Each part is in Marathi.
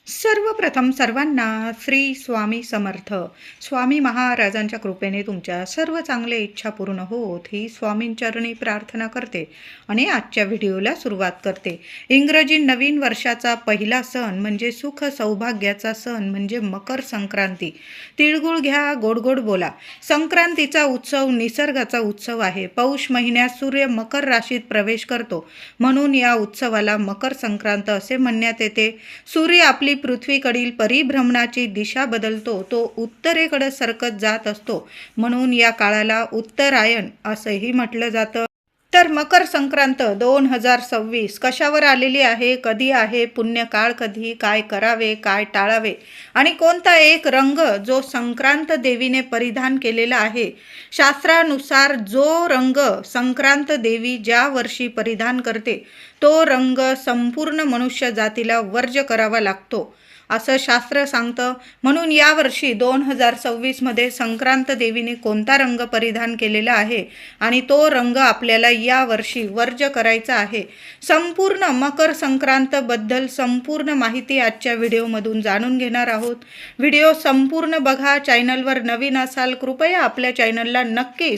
सर्वप्रथम सर्वांना श्री स्वामी समर्थ. स्वामी महाराजांच्या कृपेने तुमच्या सर्व चांगल्या इच्छा पूर्ण होत ही स्वामींचरणी प्रार्थना करते आणि आजच्या व्हिडिओला सुरुवात करते. इंग्रजी नवीन वर्षाचा पहिला सण म्हणजे सुख सौभाग्याचा सण म्हणजे मकर संक्रांती. तिळगुळ घ्या, गोड गोड बोला. संक्रांतीचा उत्सव निसर्गाचा उत्सव आहे. पौष महिन्यात सूर्य मकर राशीत प्रवेश करतो, म्हणून या उत्सवाला मकर संक्रांत असे म्हणण्यात येते. सूर्य आपली पृथ्वीकडील परिभ्रमणाची दिशा बदलतो, तो उत्तरेकडे सरकत जात असतो, म्हणून या काळाला उत्तरायण असंही म्हटलं जातं. तर मकर संक्रांत 2026 कशावर आलेली आहे, कधी आहे, पुण्यकाळ कधी, काय करावे, काय टाळावे आणि कोणता एक रंग जो संक्रांत देवीने परिधान केलेला आहे. शास्त्रानुसार जो रंग संक्रांत देवी ज्या वर्षी परिधान करते तो रंग संपूर्ण मनुष्य जातीला वर्ज्य करावा लागतो असं शास्त्र सांगतं. म्हणून यावर्षी 2026 संक्रांत देवीने कोणता रंग परिधान केलेला आहे आणि तो रंग आपल्याला यावर्षी वर्ज्य करायचा आहे. संपूर्ण मकर संक्रांतबद्दल संपूर्ण माहिती आजच्या व्हिडिओमधून जाणून घेणार आहोत. व्हिडिओ संपूर्ण बघा. चॅनलवर नवीन असाल कृपया आपल्या चॅनलला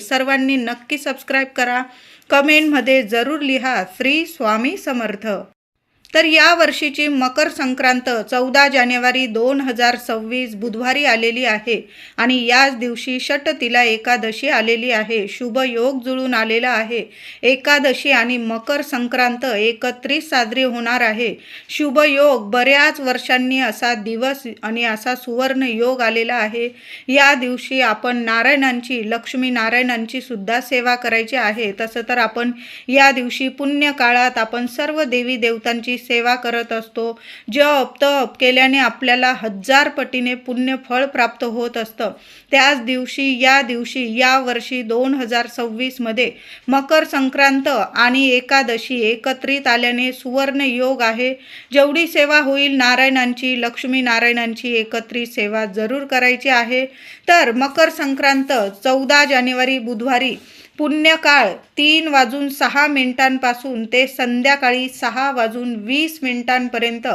सर्वांनी नक्की सबस्क्राईब करा. कमेंटमध्ये जरूर लिहा श्री स्वामी समर्थ. तर या वर्षीची मकर संक्रांत 14 जानेवारी 2026 बुधवारी आलेली आहे आणि याच दिवशी षटतिला एकादशी आलेली आहे. शुभ योग जुळून आलेला आहे. एकादशी आणि मकर संक्रांत एकत्रित साजरी होणार आहे. शुभ योग बऱ्याच वर्षांनी असा दिवस आणि असा सुवर्ण योग आलेला आहे. या दिवशी आपण नारायणांची, लक्ष्मी नारायणांची सुद्धा सेवा करायची आहे. तसं तर आपण या दिवशी पुण्य काळात आपण सर्व देवी देवतांची सेवा करत असतो. जप तप केल्याने आपल्याला 1000 पटीने पुण्य फळ प्राप्त होत असतं. त्याच दिवशी या वर्षी 2026 मकर संक्रांत आणि एकादशी एकत्रित आल्याने सुवर्ण योग आहे. जेवढी सेवा होईल नारायणांची, लक्ष्मी नारायणांची एकत्रित सेवा जरूर करायची आहे. तर मकर संक्रांत 14 जानेवारी बुधवारी पुण्यकाळ 3:06 ते संध्याकाळी 6:20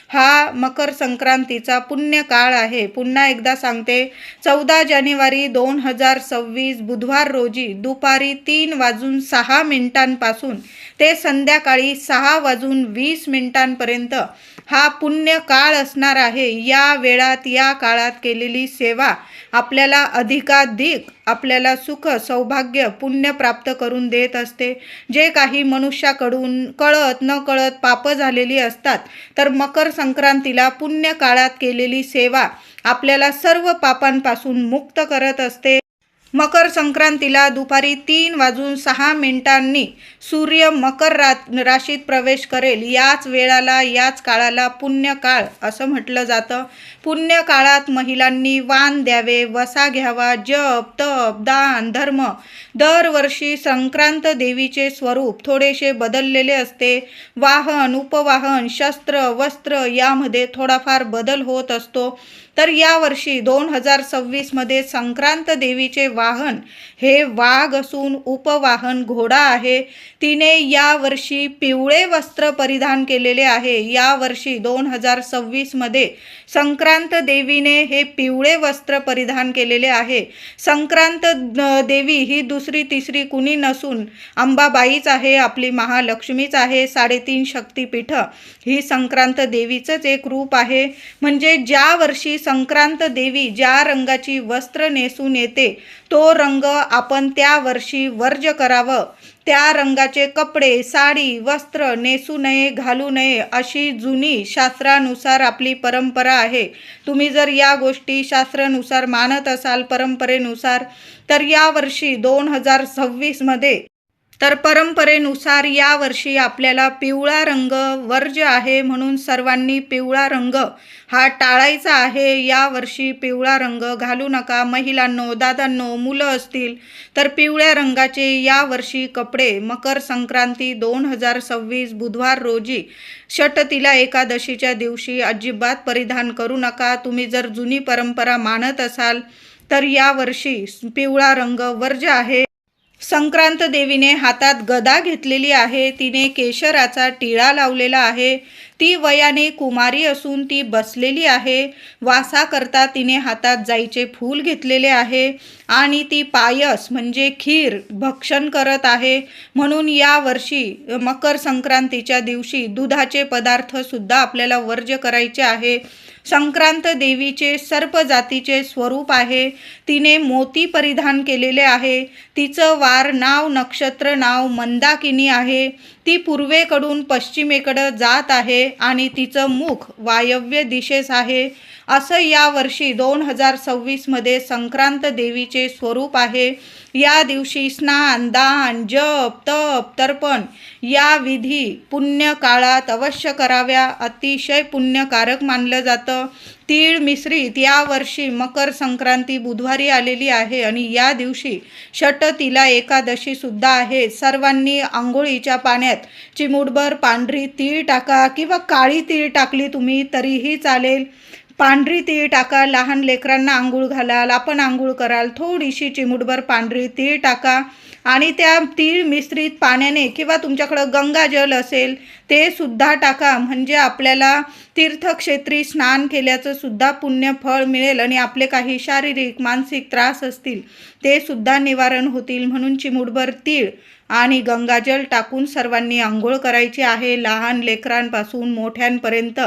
हा मकर संक्रांतीचा पुण्यकाळ आहे. पुन्हा एकदा सांगते, 14 जानेवारी 2026 बुधवार रोजी दुपारी 3:06 ते संध्याकाळी 6:20 हा पुण्यकाळ असणार आहे. या वेळात, या काळात केलेली सेवा आपल्याला अधिकाधिक आपल्याला सुख सौभाग्य पुण्य प्राप्त करून देत असते. जे काही मनुष्याकडून कळत न कळत पाप झालेली असतात, तर मकर संक्रांतीला पुण्य काळात केलेली सेवा आपल्याला सर्व पापांपासून मुक्त करत असते. मकर संक्रांतीला दुपारी 3:06 सूर्य मकर राशीत प्रवेश करेल. याच वेळाला, याच काळाला पुण्यकाळ असं म्हटलं जातं. पुण्यकाळात महिलांनी वाण द्यावे, वसा घ्यावा, जप तप दान धर्म. दरवर्षी संक्रांत देवीचे स्वरूप थोडेसे बदललेले असते. वाहन, उपवाहन, शस्त्र, वस्त्र यामध्ये थोडाफार बदल होत असतो. तर यावर्षी 2026 संक्रांत देवीचे वाहन हे वाघ असून उपवाहन घोडा आहे. तिने यावर्षी पिवळे वस्त्र परिधान केलेले आहे. यावर्षी 2026 संक्रांत देवीने हे पिवळे वस्त्र परिधान केलेले आहे. संक्रांत देवी ही दुसरी तिसरी कुणी नसून अंबाबाईच आहे, आपली महालक्ष्मीच आहे. 3.5 शक्तिपीठ ही संक्रांत देवीचंच एक रूप आहे. म्हणजे ज्या वर्षी संक्रांत देवी ज्या रंगाची वस्त्र नेसून येते तो रंग आपण त्या वर्षी वर्ज्य करावं. त्या रंगाचे कपडे, साडी, वस्त्र नेसू नये, घालू नये अशी जुनी शास्त्रानुसार आपली परंपरा आहे. तुम्ही जर या गोष्टी शास्त्रानुसार मानत असाल, परंपरेनुसार, तर यावर्षी 2026 तर परंपरेनुसार यावर्षी आपल्याला पिवळा रंग वर्ज्य आहे, म्हणून सर्वांनी पिवळा रंग हा टाळायचा आहे. यावर्षी पिवळा रंग घालू नका. महिलांनो, दादांनो, मुलं असतील तर पिवळ्या रंगाचे यावर्षी कपडे मकर संक्रांती 2026 बुधवार रोजी षटतिला एकादशीच्या दिवशी अजिबात परिधान करू नका. तुम्ही जर जुनी परंपरा मानत असाल तर यावर्षी पिवळा रंग वर्ज्य आहे. संक्रांत देवीने हातात गदा घेतलेली आहे. तिने केशराचा टिळा लावलेला आहे. ती वयाने कुमारी असून ती बसलेली आहे. वासाकरता तिने हातात जाईचे फूल घेतलेले आहे आणि ती पायस म्हणजे खीर भक्षण करत आहे. म्हणून या वर्षी मकर संक्रांतीच्या दिवशी दुधाचे पदार्थ सुद्धा आपल्याला वर्ज्य करायचे आहे. संक्रांत देवीचे सर्प जातीचे स्वरूप आहे. तिने मोती परिधान केलेले आहे. तिचं वार नाव नक्षत्र नाव मंदाकिनी आहे. ती पूर्वेकडून पश्चिमेकडं जात आहे आणि तिचं मुख वायव्य दिशेस आहे. असं या वर्षी 2026मध्ये संक्रांत देवीचे स्वरूप आहे. या दिवशी स्नान दान जप तप तर्पण या विधी पुण्य काळात अवश्य कराव्या. अतिशय पुण्यकारक मानलं जातं. तीळ मिश्रित या वर्षी मकर संक्रांती बुधवारी आलेली आहे आणि या दिवशी षटतिला एकादशी सुद्धा आहे. सर्वांनी आंघोळीच्या पाण्यात चिमूटभर पांढरी तीळ टाका किंवा काळी तीळ टाकली तुम्ही तरीही चालेल. पांढरी तीळ टाका. लहान लेकरांना आंघोळ घालाल, आपण आंघोळ कराल, थोडीशी चिमूटभर पांढरी तीळ टाका आणि त्या तीळ मिश्रित पाण्याने किंवा तुमच्याकडं गंगाजल असेल ते सुद्धा टाका. म्हणजे आपल्याला तीर्थक्षेत्री स्नान केल्याचं सुद्धा पुण्य फळ मिळेल आणि आपले काही शारीरिक मानसिक त्रास असतील ते सुद्धा निवारण होतील. म्हणून चिमूटभर तीळ आणि गंगाजल टाकून सर्वांनी आंघोळ करायची आहे. लहान लेकरांपासून मोठ्यांपर्यंत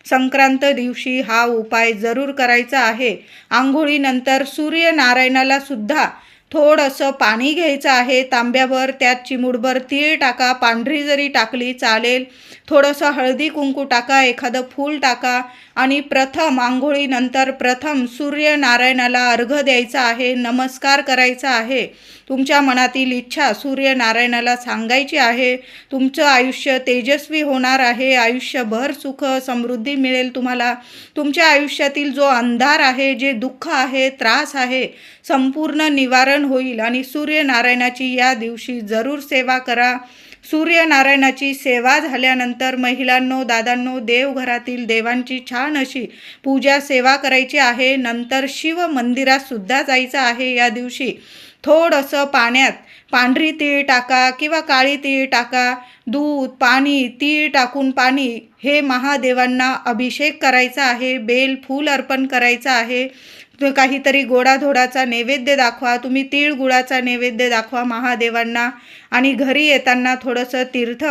संक्रांत दिवशी हा उपाय जरूर करायचा आहे. आंघोळीनंतर सूर्यनारायणाला सुद्धा थोडंसं पाणी घ्यायचं आहे तांब्याभर. त्यात चिमूटभर तीळ टाका, पांढरी जरी टाकली चालेल. थोडंसं हळदी कुंकू टाका, एखादं फूल टाका आणि प्रथम आंघोळीनंतर प्रथम सूर्यनारायणाला अर्घ्य द्यायचा आहे, नमस्कार करायचा आहे. तुमच्या मनातील इच्छा सूर्यनारायणाला सांगायची आहे. तुमचं आयुष्य तेजस्वी होणार आहे. आयुष्यभर सुख समृद्धी मिळेल तुम्हाला. तुमच्या आयुष्यातील जो अंधार आहे, जे दुःख आहे, त्रास आहे, संपूर्ण निवारण होईल आणि सूर्यनारायणाची या दिवशी जरूर सेवा करा. सूर्यनारायणाची सेवा झाल्यानंतर महिलांनो दादांनो देवघरातील देवांची छान अशी पूजा सेवा करायची आहे. नंतर शिव मंदिरात सुद्धा जायचं आहे. या दिवशी थोडंसं पाण्यात पांढरी तीळ टाका किंवा काळी तीळ टाका. दूध पाणी तीळ टाकून पाणी हे महादेवांना अभिषेक करायचा आहे. बेल फूल अर्पण करायचं आहे. काहीतरी गोडाधोडाचा नैवेद्य दाखवा. तुम्ही तीळ गुळाचा नैवेद्य दाखवा महादेवांना आणि घरी येताना थोडंसं तीर्थ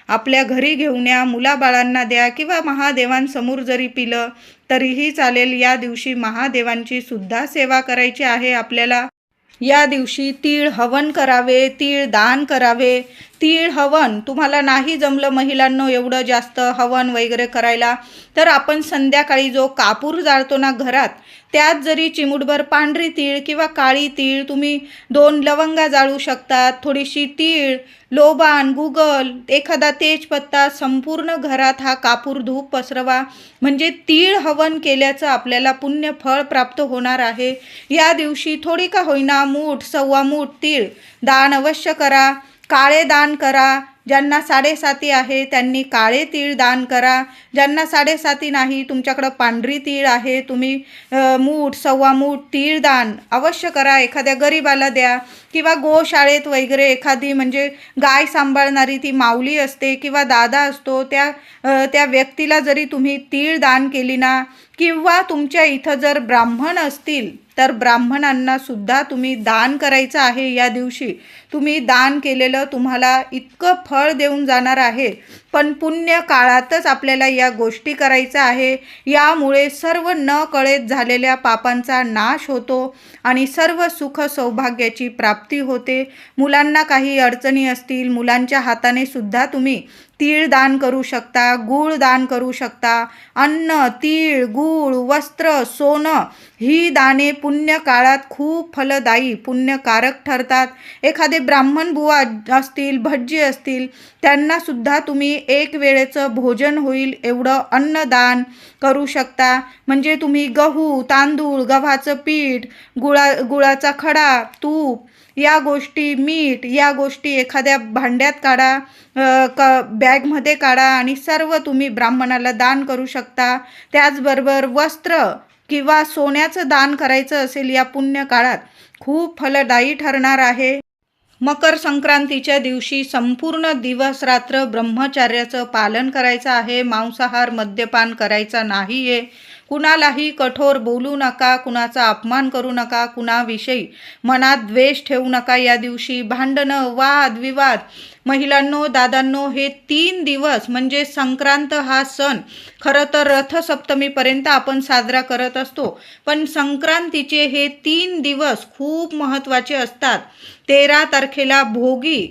आपल्या घरी घेऊन या. मुलाबाळांना द्या किंवा महादेवांसमोर जरी पिलं तरीही चालेल. या दिवशी महादेवांची सुद्धा सेवा करायची आहे आपल्याला. या दिवशी तीळ हवन करावे, तीळ दान करावे. तीळ हवन तुम्हाला नाही जमलं महिलांनो एवढं जास्त हवन वगैरे करायला, तर आपण संध्याकाळी जो कापूर जाळतो ना घरात, त्यात जरी चिमूटभर पांढरी तीळ किंवा काळी तीळ, तुम्ही 2 लवंगा जाळू शकतात, थोडीशी तीळ, लोबान, गुगल, एखादा तेजपत्ता, संपूर्ण घरात हा कापूर धूप पसरवा. म्हणजे तीळ हवन केल्याचं आपल्याला पुण्य फळ प्राप्त होणार आहे. या दिवशी थोडी का होईना मूठ सव्वा मूठ तीळ दान अवश्य करा. काळे दान करा. ज्यांना 7.5 आहे त्यांनी काळे तीळ दान करा. ज्यांना 7.5 नाही, तुमच्याकडं पांढरी तीळ आहे, तुम्ही मूठ सव्वा मूठ तीळ दान अवश्य करा. एखाद्या गरीबाला द्या किंवा गोशाळेत वगैरे एखादी म्हणजे गाय सांभाळणारी ती माऊली असते किंवा दादा असतो, त्या व्यक्तीला जरी तुम्ही तीळ दान केली ना, किंवा तुमच्या इथं जर ब्राह्मण असतील तर ब्राह्मणांना सुद्धा तुम्ही दान करायचं आहे. या दिवशी तुम्ही दान केलेलं तुम्हाला इतकं फळ देऊन जाणार आहे. पण पुण्य काळातच आपल्याला या गोष्टी करायच्या आहे. यामुळे सर्व न कळत झालेल्या पापांचा नाश होतो आणि सर्व सुख सौभाग्याची प्राप्ती होते. मुलांना काही अडचणी असतील, मुलांच्या हाताने सुद्धा तुम्ही तीळ दान करू शकता, गूळ दान करू शकता. अन्न, तीळ, गूळ, वस्त्र, सोनं ही दाने पुण्य काळात खूप फलदायी पुण्यकारक ठरतात. एखादे ब्राह्मण बुवा असतील, भटजी असतील, त्यांना सुद्धा तुम्ही एक वेळेचं भोजन होईल एवढं अन्नदान करू शकता. म्हणजे तुम्ही गहू, तांदूळ, गव्हाचं पीठ, गुळाचा खडा, तूप या गोष्टी, मीठ या गोष्टी एखाद्या भांड्यात काढा, बॅगमध्ये काढा आणि सर्व तुम्ही ब्राह्मणाला दान करू शकता. त्याचबरोबर वस्त्र किंवा सोन्याचं दान करायचं असेल या पुण्य काळात खूप फलदायी ठरणार आहे. मकर संक्रांतीच्या दिवशी संपूर्ण दिवस रात्र ब्रह्मचर्याचं पालन करायचं आहे. मांसाहार मद्यपान करायचा नाही आहे. कुणालाही कठोर बोलू नका, कुणाचा अपमान करू नका, कुणाविषयी मनात द्वेष ठेवू नका. या दिवशी भांडणं, वाद विवाद, महिलांनो दादांनो, हे 3 दिवस म्हणजे संक्रांत हा सण खरं तर रथसप्तमीपर्यंत आपण साजरा करत असतो, पण संक्रांतीचे हे 3 दिवस खूप महत्त्वाचे असतात. 13 तारखेला भोगी,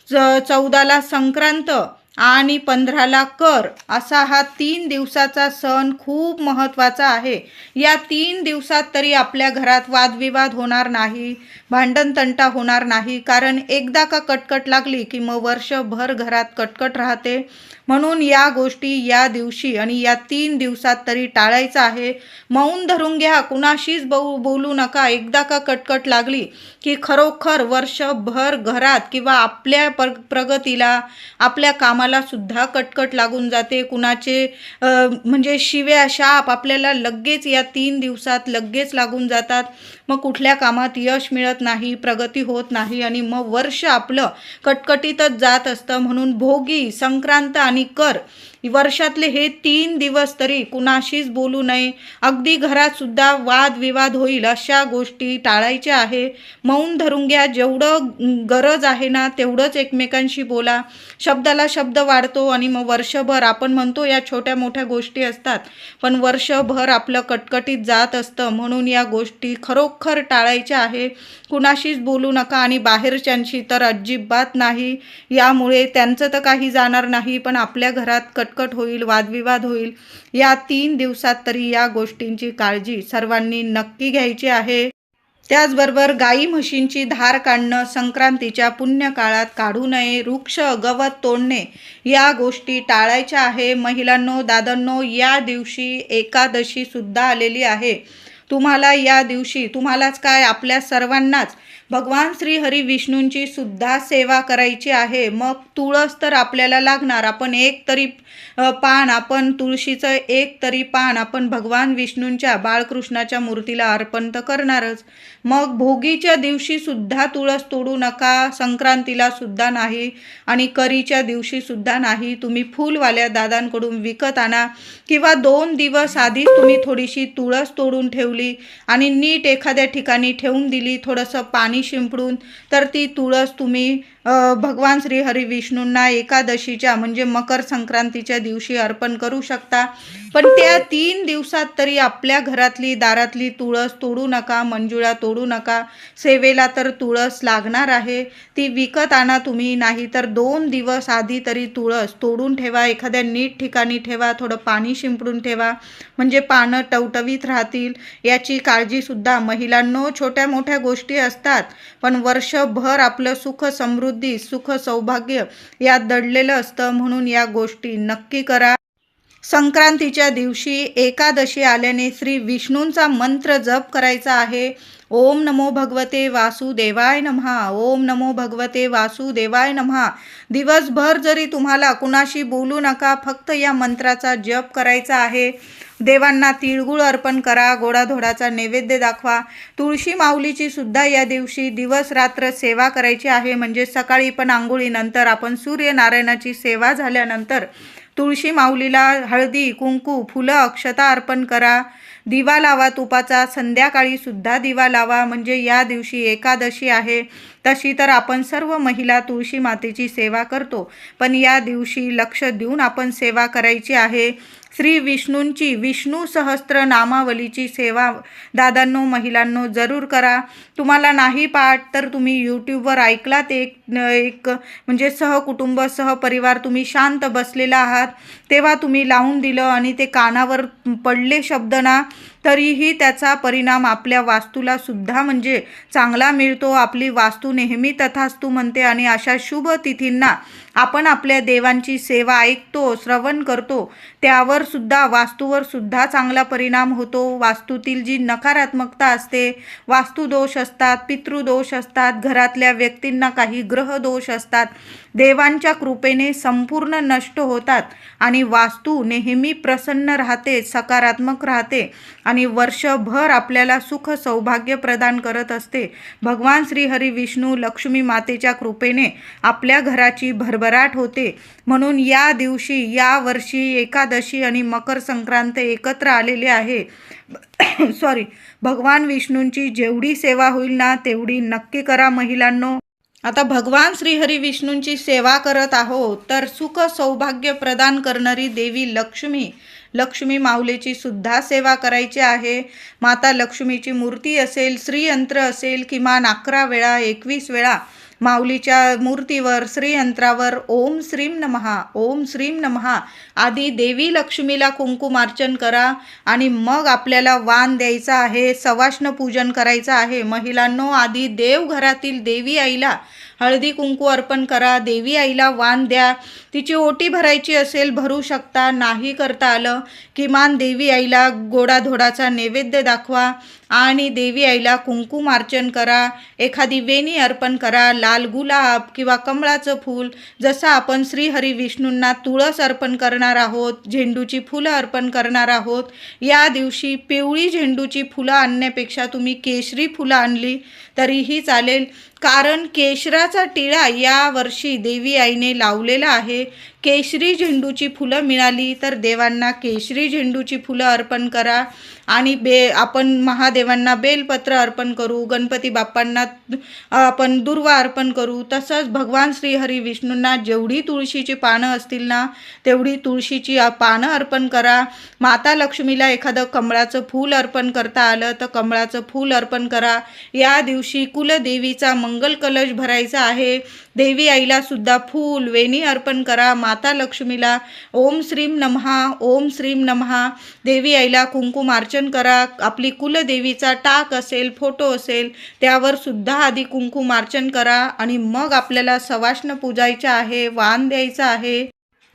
14ला संक्रांत आणि 15ला कर, असा हा 3 दिवसाचा सण खूप महत्त्वाचा आहे. या 3 दिवसात तरी आपल्या घरात वादविवाद होणार नाही, भांडणतंटा होणार नाही, कारण एकदा का कटकट लागली की मग वर्षभर घरात कटकट राहते. म्हणून या गोष्टी या दिवशी आणि या 3 दिवसात तरी टाळायचं आहे. मौन धरून घ्या, कुणाशीच बोलू नका. एकदा का कटकट लागली की खरोखर वर्षभर घरात किंवा आपल्या प्रगतीला, आपल्या कामाला सुद्धा कटकट लागून जाते. कुणाचे म्हणजे शिव्या शाप आपल्याला लगेच या 3 दिवसात लगेच लागून जातात. मग कुठल्या कामात यश मिळत नाही, प्रगती होत नाही आणि मग वर्ष आपलं कटकटीतच जात असतं. म्हणून भोगी, संक्रांत आणि कर वर्षातले हे 3 दिवस तरी कुणाशीच बोलू नये. अगदी घरात सुद्धा वादविवाद होईल अशा गोष्टी टाळायच्या आहे. मौन धरून घ्या. जेवढं गरज आहे ना तेवढंच एकमेकांशी बोला. शब्दाला शब्द वाढतो आणि मग वर्षभर आपण म्हणतो या छोट्या मोठ्या गोष्टी असतात, पण वर्षभर आपलं कटकटीत जात असतं. म्हणून या गोष्टी खरोखर टाळायच्या आहे. कुणाशीच बोलू नका आणि बाहेरच्यांशी तर अजिबात नाही. यामुळे त्यांचं तर काही जाणार नाही, पण आपल्या घरात कटकट होईल, वादविवाद होईल. या 3 दिवसात तरी या गोष्टींची काळजी सर्वांनी नक्की घ्यायची आहे. त्याचबरोबर गाई म्हशींची धार काढणं संक्रांतीच्या पुण्य काळात काढू नये. वृक्ष गवत तोडणे या गोष्टी टाळायच्या आहे. महिलांनो दादांनो, या दिवशी एकादशी सुद्धा आलेली आहे. तुम्हाला या दिवशी, तुम्हालाच काय आपल्या सर्वांनाच भगवान श्री हरी विष्णूंची सुद्धा सेवा करायची आहे. मग तुळस तर आपल्याला लागणार. आपण एक तरी पान, आपण तुळशीचं एक तरी पान आपण भगवान विष्णूंच्या, बाळकृष्णाच्या मूर्तीला अर्पण तर करणारच. मग भोगीच्या दिवशी सुद्धा तुळस तोडू नका, संक्रांतीला सुद्धा नाही आणि करीच्या दिवशी सुद्धा नाही. तुम्ही फुलवाल्या दादांकडून विकत आणा किंवा 2 दिवस आधीच तुम्ही थोडीशी तुळस तोडून ठेवली आणि नीट एखाद्या ठिकाणी ठेवून दिली, थोडंसं पाणी शिंपडून, तर ती तुळस तुम्ही भगवान श्री हरी विष्णूंना एकादशीच्या म्हणजे मकर संक्रांतीच्या दिवशी अर्पण करू शकता. पण त्या 3 दिवसात तरी आपल्या घरातली दारातली तुळस तोडू नका, मंजुळा तोडू नका. सेवेला तर तुळस लागणार आहे, ती विकत आणा तुम्ही. नाही तर 2 दिवस आधी तरी तुळस तोडून ठेवा, एखाद्या नीट ठिकाणी ठेवा, थोडं पाणी शिंपडून ठेवा, म्हणजे पानं टवटवीत राहतील. याची काळजीसुद्धा महिलांनो, छोट्या मोठ्या गोष्टी असतात, पण वर्षभर आपलं सुख समृद्धी, सुख सौभाग्य यात दडलेलं असतं. म्हणून या गोष्टी नक्की करा. संक्रांतीच्या दिवशी एकादशी आल्याने श्री विष्णूंचा मंत्र जप करायचा आहे. ओम नमो भगवते वासुदेवाय नमः, ओम नमो भगवते वासुदेवाय नमः. दिवसभर जरी तुम्हाला कुणाशी बोलू नका, फक्त या मंत्राचा जप करायचा आहे. देवांना तिळगुळ अर्पण करा, गोडाधोडाचा नैवेद्य दाखवा. तुळशी माऊलीची सुद्धा या दिवशी दिवस रात्र सेवा करायची आहे. म्हणजे सकाळी पण आंघोळीनंतर आपण सूर्यनारायणाची सेवा झाल्यानंतर तुळशी माऊलीला हळदी कुंकू फुलं अक्षता अर्पण करा. दिवा लावा तुपाचा, संध्याकाळी सुद्धा दिवा लावा. म्हणजे या दिवशी एकादशी आहे. तशी तर आपण सर्व महिला तुळशी मातेची सेवा करतो, पण या दिवशी लक्ष देऊन आपण सेवा करायची आहे. श्री विष्णूंची विष्णू सहस्त्र नामावलीची सेवा दादांनो महिलांनो जरूर करा. तुम्हाला नाही पाठ तर तुम्ही यूट्यूबवर ऐकलात, एक म्हणजे सहकुटुंब सहपरिवार तुम्ही शांत बसलेला आहात तेव्हा तुम्ही लावून दिलं आणि ते कानावर पडले शब्द ना, तरीही त्याचा परिणाम आपल्या वास्तूला सुद्धा म्हणजे चांगला मिळतो. आपली वास्तू नेहमी तथास्तु म्हणते आणि अशा शुभ तिथींना आपण आपल्या देवांची सेवा ऐकतो, श्रवण करतो, त्यावर सुद्धा वास्तूवर सुद्धा चांगला परिणाम होतो. वास्तूतील जी नकारात्मकता असते, वास्तुदोष असतात, पितृदोष असतात, घरातल्या व्यक्तींना काही ग्रहदोष असतात, देवांच्या कृपेने संपूर्ण नष्ट होतात आणि वास्तू नेहमी प्रसन्न राहते, सकारात्मक राहते आणि वर्षभर आपल्याला सुख सौभाग्य प्रदान करत असते. भगवान श्रीहरी विष्णू लक्ष्मी मातेच्या कृपेने आपल्या घराची भरभराट होते. म्हणून या दिवशी, या वर्षी एकादशी आणि मकर संक्रांत एकत्र आलेले आहे. भगवान विष्णूंची जेवढी सेवा होईल ना तेवढी नक्की करा महिलांनो. आता भगवान श्रीहरी विष्णूंची सेवा करत आहोत तर सुख सौभाग्य प्रदान करणारी देवी लक्ष्मी माऊलीची सुद्धा सेवा करायची आहे. माता लक्ष्मीची मूर्ती असेल, श्रीयंत्र असेल, किमान 11 वेळा 21 वेळा माऊलीच्या मूर्तीवर श्रीयंत्रावर ओम श्रीम नमः, ओम श्रीम नमः आधी देवी लक्ष्मीला कुंकुमार्चन करा आणि मग आपल्याला वाण द्यायचा आहे, सवाष्ण पूजन करायचं आहे. महिलांनो, आधी देवघरातील देवी आईला हळदी कुंकू अर्पण करा, देवी आईला वाण द्या. तिची ओटी भरायची असेल भरू शकता, नाही करता आलं किमान देवी आईला गोडाधोडाचा नैवेद्य दाखवा आणि देवी आईला कुंकुमार्चन करा. एखादी वेणी अर्पण करा, लाल गुलाब किंवा कमळाचं फूल, जसं आपण श्रीहरी विष्णूंना तुळस अर्पण करणार आहोत, झेंडूची फुलं अर्पण करणार आहोत. या दिवशी पिवळी झेंडूची फुलं आणण्यापेक्षा तुम्ही केशरी फुलं आणली तरीही चालेल, कारण केशराचा टिळा या वर्षी देवी आईने लावलेला आहे. केशरी झेंडूची फुलं मिळाली तर देवांना केशरी झेंडूची फुलं अर्पण करा आणि आपण महादेवांना बेलपत्र अर्पण करू, गणपती बाप्पांना आपण दुर्वा अर्पण करू. तसंच भगवान श्रीहरी विष्णूंना जेवढी तुळशीची पानं असतील ना तेवढी तुळशीची पानं अर्पण करा. माता लक्ष्मीला एखादं कमळाचं फूल अर्पण करता आलं तर कमळाचं फूल अर्पण करा. या दिवशी कुलदेवीचा मंगल कलश भरायचा आहे. देवी आईला सुद्धा फूल वेणी अर्पण करा. माता लक्ष्मीला ओम श्रीम नमः, ओम श्रीम नमः, देवी आईला कुंकुमार्चन करा. आपली कुलदेवीचा टाक असेल, फोटो असेल त्यावर सुद्धा आधी कुंकुमार्चन करा आणि मग आपल्याला सवाष्ण पूजायचं आहे, वाण द्यायचं आहे.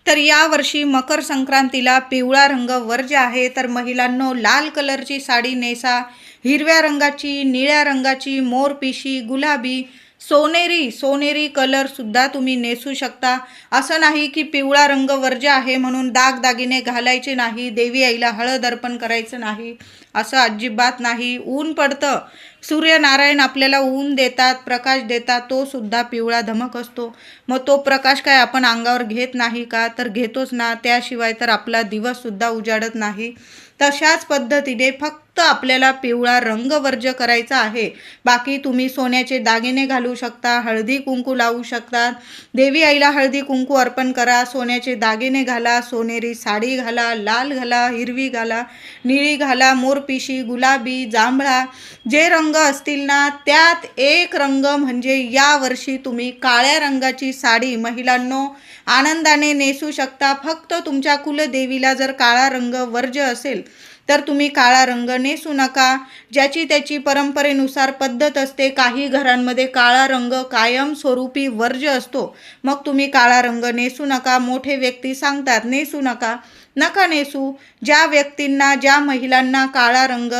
तर यावर्षी मकर संक्रांतीला पिवळा रंग वर्ज्य आहे. तर महिलांनो, लाल कलरची साडी नेसा, हिरव्या रंगाची, निळ्या रंगाची, मोरपिशी, गुलाबी, सोनेरी कलर सुद्धा तुम्ही नेसू शकता. असं नाही की पिवळा रंग वर्ज्य आहे म्हणून दागदागिने घालायचे नाही, देवी आईला हळद अर्पण करायचं नाही, असं अजिबात नाही. ऊन पडतं, सूर्यनारायण आपल्याला ऊन देतात, प्रकाश देतात, तो सुद्धा पिवळा धमक असतो. मग तो प्रकाश काय आपण अंगावर घेत नाही का? तर घेतोच ना, त्याशिवाय तर आपला दिवस सुद्धा उजाडत नाही. तशाच पद्धतीने फक्त आपल्याला पिवळा रंग वर्ज्य करायचा आहे. बाकी तुम्ही सोन्याचे दागिने घालू शकता, हळदी कुंकू लावू शकता, देवी आईला हळदी कुंकू अर्पण करा, सोन्याचे दागिने घाला, सोनेरी साडी घाला, लाल घाला, हिरवी घाला, निळी घाला, मोरपिशी, गुलाबी, जांभळा, जे रंग असतील ना त्यात एक रंग म्हणजे यावर्षी तुम्ही काळ्या रंगाची साडी महिलांनो आनंदाने नेसू शकता. फक्त तुमच्या कुलदेवीला जर काळा रंग वर्ज्य असेल तर तुम्ही काळा रंग नेसू नका. ज्याची त्याची परंपरेनुसार पद्धत असते. काही घरांमध्ये काळा रंग कायमस्वरूपी वर्ज्य असतो, मग तुम्ही काळा रंग नेसू नका. मोठे व्यक्ती सांगतात नेसू नका नेसू. ज्या व्यक्तींना, ज्या महिलांना काळा रंग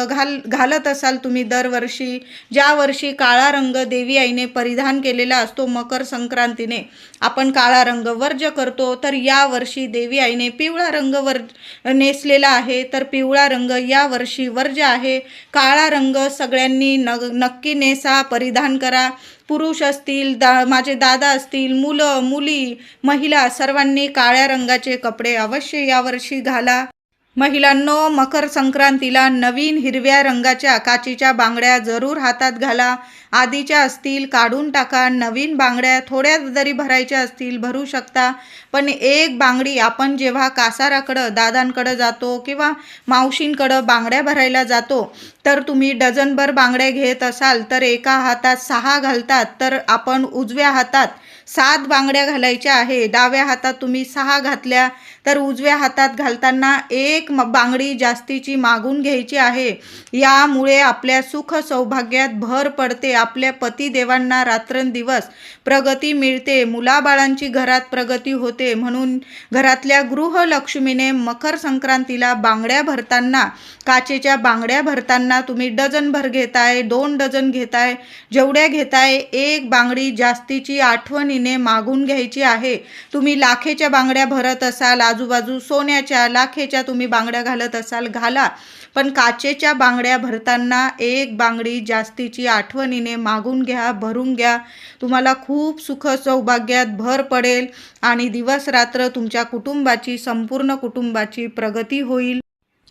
घालत असाल तुम्ही दरवर्षी, ज्या वर्षी काळा रंग देवी आईने परिधान केलेला असतो, मकर संक्रांतीने आपण काळा रंग वर्ज्य करतो, तर या वर्षी देवी आईने पिवळा रंग नेसलेला आहे, तर पिवळा रंग या वर्षी वर्ज्य आहे. काळा रंग सगळ्यांनी नक्की नेसा, परिधान करा. पुरुष असतील, माझे दादा असतील, मुलं मुली, महिला सर्वांनी काळ्या रंगाचे कपडे अवश्य यावर्षी घाला. महिलांनो, मकर संक्रांतीला नवीन हिरव्या रंगाच्या काचीच्या बांगड्या जरूर हातात घाला. आधीच्या असतील काढून टाका. नवीन बांगड्या थोड्या जरी भरायच्या असतील भरू शकता, पण एक बांगडी आपण जेव्हा कासाराकडं, दादांकडं जातो किंवा मावशींकडं बांगड्या भरायला जातो तर तुम्ही डझनभर बांगड्या घेत असाल तर एका हातात 6 घालतात, तर आपण उजव्या हातात 7 बांगड्या घालायच्या आहे. डाव्या हातात तुम्ही 6 घातल्या तर उजव्या हातात घालताना एक एक बांगडी जास्तीची मागून घ्यायची आहे. यामुळे आपल्या सुख सौभाग्यात भर पडते. आपल्या पतिदेवांना रात्रंदिवस प्रगती मिळते. मुलाबाळांची घरात प्रगती होते. म्हणून घरातल्या गृहलक्ष्मीने मकर संक्रांतीला बांगड्या भरताना, काचेच्या बांगड्या भरताना तुम्ही डझनभर घेताय, 2 डझन घेताय, जेवढ्या घेताय एक बांगडी जास्तीची आठवणीने मागून घ्यायची आहे. तुम्ही लाखेच्या बांगड्या भरत असाल, आजूबाजू सोन्याच्या लाखेच्या तुम्ही बांगड्या घालत असाल, घाला. पण काचेच्या बांगड्या भरताना एक बांगडी जास्तीची आठवणीने मागून घ्या, भरून घ्या. तुम्हाला खूप सुख सौभाग्यात भर पडेल आणि दिवस रात्र तुमच्या कुटुंबाची, संपूर्ण कुटुंबाची प्रगती होईल.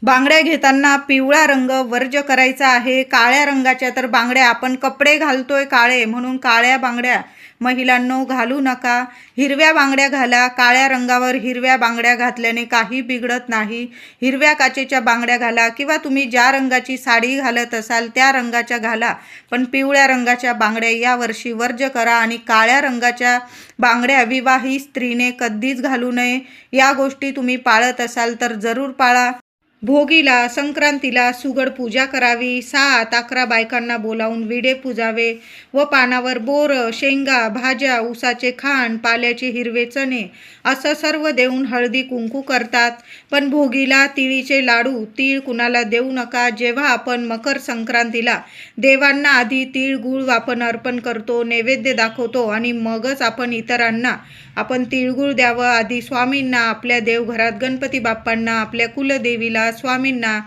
बांगड्या घेताना पिवळा रंग वर्ज करायचा आहे. काळ्या रंगाच्या तर बांगड्या, आपण कपडे घालतोय काळे म्हणून काळ्या बांगड्या महिलांनो घालू नका. हिरव्या बांगड्या घाला. काळ्या रंगावर हिरव्या बांगड्या घातल्याने काही बिघडत नाही. हिरव्या काचेच्या बांगड्या घाला किंवा तुम्ही ज्या रंगाची साडी घालत असाल त्या रंगाच्या घाला. पण पिवळ्या रंगाच्या बांगड्या यावर्षी वर्ज करा. आणि काळ्या रंगाच्या बांगड्या विवाहित स्त्रीने कधीच घालू नये. या गोष्टी तुम्ही पाळत असाल तर जरूर पाळा. भोगीला, संक्रांतीला सुगड पूजा करावी. 7-11 बायकांना बोलावून विडे पुजावे व पानावर बोरं, शेंगा, भाज्या, ऊसाचे खांड, पाल्याचे हिरवे चणे असं सर्व देऊन हळदी कुंकू करतात. पण भोगीला तिळीचे लाडू, तीळ कुणाला देऊ नका. जेव्हा आपण मकर संक्रांतीला देवांना आधी तीळ गुळ आपण अर्पण करतो, नैवेद्य दाखवतो आणि मगच आपण इतरांना आपण तिळगुळ द्यावं. आधी स्वामींना, आपल्या देवघरात गणपती बाप्पांना, आपल्या कुलदेवीला, स्वामींना,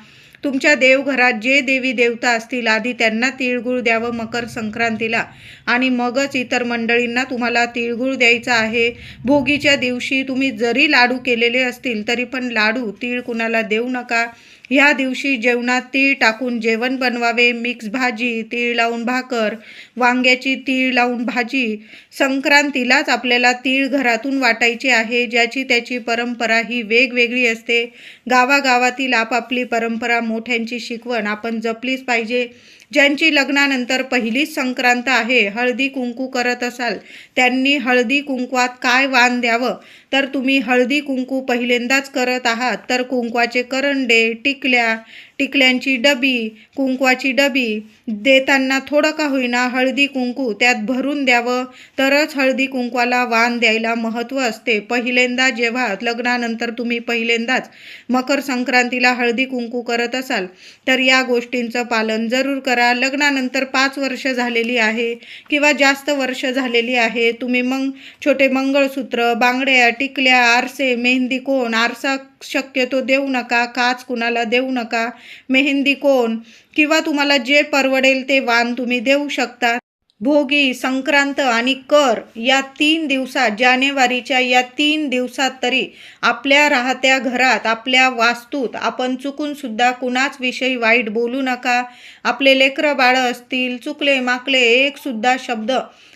तुमच्या देवघरात जे देवी देवता असतील आधी त्यांना तिळगुळ द्यावं मकर संक्रांतीला आणि मगच इतर मंडळींना तुम्हाला तिळगुळ द्यायचा आहे. भोगीच्या दिवशी तुम्ही जरी लाडू केलेले असतील तरी पण लाडू, तीळ कुणाला देऊ नका. ह्या दिवशी जेवणात तीळ टाकून जेवण बनवावे. मिक्स भाजी, तीळ लावून भाकर, वांग्याची तीळ लावून भाजी. संक्रांतीलाच आपल्याला तीळ घरातून वाटायचे आहे. ज्याची त्याची परंपरा ही वेगवेगळी असते. गावागावातील आपापली परंपरा, मोठ्यांची शिकवण आपण जपलीच पाहिजे. ज्यांची लग्नानंतर पहिलीच संक्रांत आहे, हळदी कुंकू करत असाल, त्यांनी हळदी कुंकवात काय वाण द्यावं? तर तुम्ही हळदी कुंकू पहिल्यांदाच करत आहात तर कुंकवाचे करंडे, टिकल्यांची डबी, कुंकवाची डबी देताना थोडं का होईना हळदी कुंकू त्यात भरून द्यावं. तरच हळदी कुंकवाला वाण द्यायला महत्त्व असते. पहिल्यांदा जेव्हा लग्नानंतर तुम्ही पहिल्यांदाच मकर संक्रांतीला हळदी कुंकू करत असाल तर या गोष्टींचं पालन जरूर करा. लग्नानंतर 5 वर्ष झालेली आहे किंवा जास्त वर्ष झालेली आहे, तुम्ही मग छोटे मंगळसूत्र, बांगड्या, टिकल्या, आरसे, मेहंदी कोण, आरसा शक्यतो देऊ नका. काच कुणाला देऊ नका. मेहंदी कोण किंवा तुम्हाला जे परवडेल ते वाण तुम्ही देऊ शकता. भोगी, संक्रांत आणि कर या 3 दिवसात, जानेवारीच्या या 3 दिवसात तरी आपल्या राहत्या घरात, आपल्या वास्तूत आपण चुकून सुद्धा कुणाच विषयी वाईट बोलू नका. आपले लेकरं बाळं असतील, चुकले माकले एक सुद्धा शब्द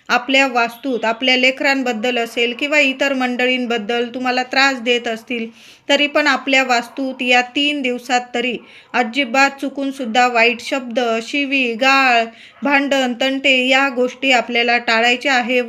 आपल्या वास्तूत आपल्या लेकरांबद्दल असेल किंवा इतर मंडळींबद्दल तुम्हाला त्रास देत असतील तरी पण आपल्या वास्तूत या 3 दिवसात तरी अजिबात चुकून सुद्धा वाईट शब्द, शिवी, गाळ, भांडण, तंटे या गोष्टी आपल्याला टाळायच्या आहे.